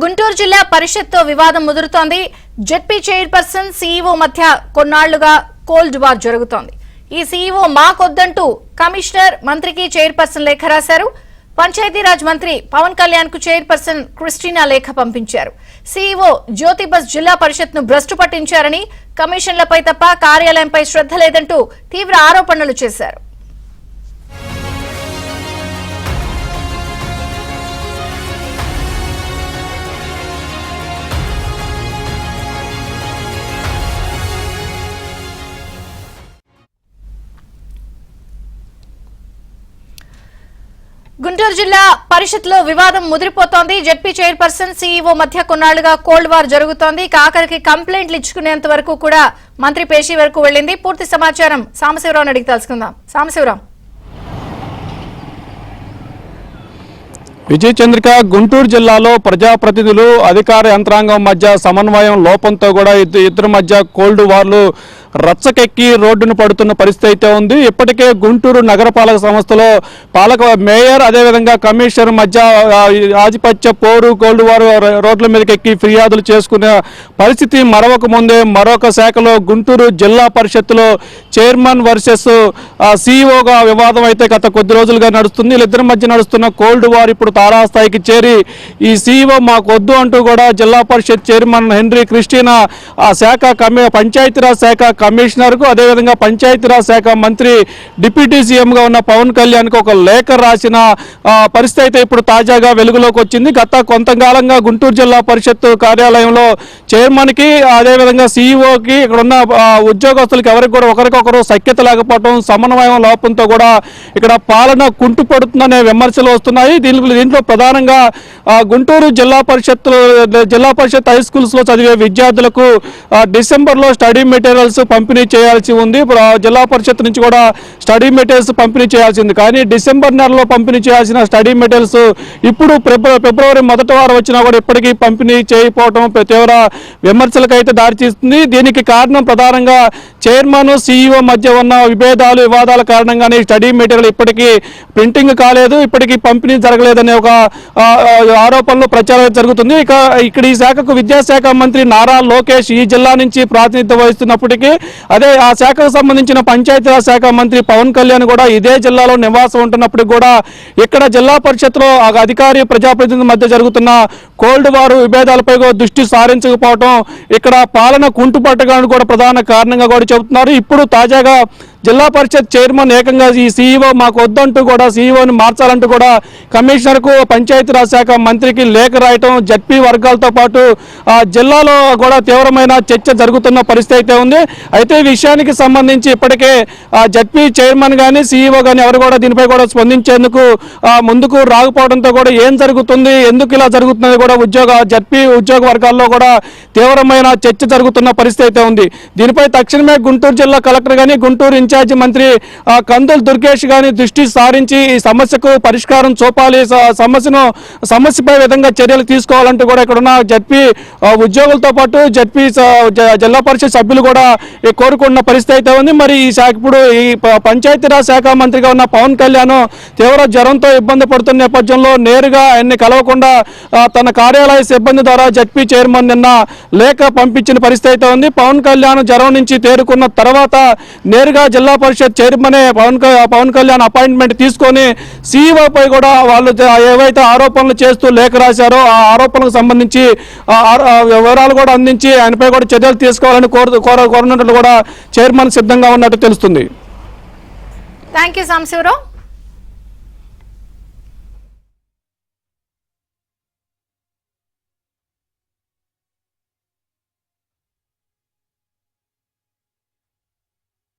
గుంటూరు జిల్లా పరిషత్తో వివాదం ముదురుతోంది. ZP chairperson CEO మధ్య కొన్నాళ్లుగా కోల్డ్ వార్ జరుగుతోంది. ఈ సీఈఓ మాకొద్దంటూ కమిషనర్ మంత్రికి చైర్పర్సన్ లేఖ రాశారు. పంచాయతీరాజ్ మంత్రి పవన్ కళ్యాణ్ కు చైర్పర్సన్ క్రిస్టినా లేఖ పంపించారు. సీఈఓ జ్యోతిబస్ జిల్లా పరిషత్ ను భ్రష్టు పట్టించారని, కమిషన్లపై తప్ప కార్యాలయంపై శ్రద్ధ లేదంటూ తీవ్ర ఆరోపణలు చేశారు. గుంటూరు జిల్లా పరిషత్ లో వివాదం ముదిరిపోతోంది. జెడ్పీ చైర్పర్సన్ సీఈఓ మధ్య కొన్నాళ్లుగా కోల్డ్ వార్ జరుగుతోంది. ఆఖరికి కంప్లైంట్లు ఇచ్చుకునేంత వరకు కూడా మంత్రి పేషీ వరకు వెళ్లింది. పూర్తి సమాచారం సాంబశివరావుని అడిగి తెలుసుకుందాం. సాంబశివరావు. విజయ చంద్రిక, గుంటూరు జిల్లాలో ప్రజాప్రతినిధులు అధికార యంత్రాంగం మధ్య సమన్వయం లోపంతో కూడా ఇద్దరి మధ్య కోల్డ్ వార్లు రచ్చకెక్కి రోడ్డును పడుతున్న పరిస్థితి అయితే ఉంది. ఇప్పటికే గుంటూరు నగరపాలక సంస్థలో మేయర్ అదేవిధంగా కమిషనర్ మధ్య ఆధిపత్య పోరు కోల్డ్ వార్ రోడ్ల మీదకి ఎక్కి ఫిర్యాదులు చేసుకునే పరిస్థితి మరొక ముందే మరొక శాఖలో గుంటూరు జిల్లా పరిషత్తులో చైర్మన్ వర్సెస్ సీఈఓగా వివాదం అయితే గత కొద్ది రోజులుగా నడుస్తుంది. వీళ్ళిద్దరి మధ్య నడుస్తున్న కోల్డ్ వార్ ఇప్పుడు తారాస్థాయికి చేరి ఈ సీఈఓ మాకు వద్దు అంటూ కూడా జిల్లా పరిషత్ చైర్మన్ హెన్రీ క్రిస్టినా ఆ శాఖ పంచాయతీరాజ్ శాఖ కమిషనర్ కు అదేవిధంగా పంచాయతీరాజ్ శాఖ మంత్రి డిప్యూటీ సీఎంగా ఉన్న పవన్ కళ్యాణ్ కు ఒక లేఖ రాసిన పరిస్థితి అయితే ఇప్పుడు తాజాగా వెలుగులోకి వచ్చింది. గత కొంతకాలంగా గుంటూరు జిల్లా పరిషత్ కార్యాలయంలో చైర్మన్ కి అదేవిధంగా సీఈఓకి ఇక్కడ ఉన్న ఉద్యోగస్తులకి ఎవరికి కూడా ఒకరికొకరు సఖ్యత లేకపోవడం, సమన్వయం లోపంతో కూడా ఇక్కడ పాలన కుంటుపడుతుందనే విమర్శలు వస్తున్నాయి. దీంట్లో ప్రధానంగా గుంటూరు జిల్లా పరిషత్ హై స్కూల్స్ లో చదివే విద్యార్థులకు డిసెంబర్లో స్టడీ మెటీరియల్స్ పంపిణీ చేయాల్సి ఉంది. జిల్లా పరిషత్ నుంచి కూడా స్టడీ మెటీరియల్స్ పంపిణీ చేయాల్సింది. కానీ డిసెంబర్ నెలలో పంపిణీ చేయాల్సిన స్టడీ మెటీరియల్స్ ఇప్పుడు ఫిబ్రవరి మొదటి వారం వచ్చినా కూడా ఇప్పటికీ పంపిణీ చేయకపోవడం తీవ్ర విమర్శలకైతే దారితీస్తుంది. దీనికి కారణం ప్రధానంగా చైర్మన్ సీఈఓ మధ్య ఉన్న వివాదాల కారణంగానే స్టడీ మెటీరియల్ ఇప్పటికీ ప్రింటింగ్ కాలేదు, ఇప్పటికీ పంపిణీ జరగలేదనే ఒక ఆరోపణలు ప్రచారం జరుగుతుంది. ఇక్కడ ఈ శాఖకు విద్యాశాఖ మంత్రి నారా లోకేష్ ఈ జిల్లా నుంచి ప్రాతినిధ్యం వహిస్తున్నప్పటికీ అదే ఆ శాఖకు సంబంధించిన పంచాయతీరాజ్ శాఖ మంత్రి పవన్ కళ్యాణ్ కూడా ఇదే జిల్లాలో నివాసం ఉంటున్నప్పటికీ కూడా ఇక్కడ జిల్లా పరిషత్లో అధికారి ప్రజాప్రతినిధుల మధ్య జరుగుతున్న కోల్డ్ వార్ విభేదాలపై దృష్టి సారించకపోవడం ఇక్కడ పాలన కుంటుపట్టడానికి కూడా ప్రధాన కారణంగా కూడా చెబుతున్నారు. ఇప్పుడు తాజాగా జిల్లా పరిషత్ చైర్మన్ ఏకంగా ఈ సీఈఓ మాకు వద్దంటూ కూడా సీఈఓని మార్చాలంటూ కూడా కమిషనర్కు పంచాయతీరాజ్ శాఖ మంత్రికి లేఖ రాయటం జడ్పీ వర్గాలతో పాటు జిల్లాలో కూడా తీవ్రమైన చర్చ జరుగుతున్న పరిస్థితి అయితే ఉంది. అయితే ఈ విషయానికి సంబంధించి ఇప్పటికే జడ్పీ చైర్మన్ కానీ సీఈఓ కానీ ఎవరు కూడా దీనిపై కూడా స్పందించేందుకు ముందుకు రాకపోవడంతో కూడా ఏం జరుగుతుంది, ఎందుకు ఇలా జరుగుతున్నది కూడా జడ్పీ ఉద్యోగ వర్గాల్లో కూడా తీవ్రమైన చర్చ జరుగుతున్న పరిస్థితి అయితే ఉంది. దీనిపై తక్షణమే గుంటూరు జిల్లా కలెక్టర్ కానీ గుంటూరు ఇన్ఛార్జి మంత్రి కందుల దుర్గేష్ గాని దృష్టి సారించి ఈ సమస్యకు పరిష్కారం చూపాలి, సమస్యపై విధంగా చర్యలు తీసుకోవాలంటూ కూడా ఇక్కడ ఉన్న జడ్పీ ఉద్యోగులతో పాటు జడ్పీ జిల్లా పరిషత్ సభ్యులు కూడా కోరుకున్న పరిస్థితి అయితే ఉంది. మరి ఈ శాఖ ఇప్పుడు ఈ పంచాయతీరాజ్ శాఖ మంత్రిగా ఉన్న పవన్ కళ్యాణ్ తీవ్ర జ్వరంతో ఇబ్బంది పడుతున్న నేపథ్యంలో నేరుగా ఆయన్ని కలవకుండా తన కార్యాలయ సిబ్బంది ద్వారా జడ్పీ చైర్మన్ నిన్న లేఖ పంపించిన పరిస్థితి అయితే ఉంది. పవన్ కళ్యాణ్ జ్వరం నుంచి తేరుకున్న తర్వాత నేరుగా జిల్లా పరిషత్ చైర్మనే పవన్ కళ్యాణ్ అపాయింట్మెంట్ తీసుకొని సీఈఓపై కూడా వాళ్ళు ఏవైతే ఆరోపణలు చేస్తూ లేఖ రాశారో ఆ ఆరోపణలకు సంబంధించి వివరాలు కూడా అందించి ఆయనపై కూడా చర్యలు తీసుకోవాలని కోరినట్లు కూడా చైర్మన్ సిద్ధంగా ఉన్నట్టు తెలుస్తుంది. థాంక్యూ సాంబశివరావు.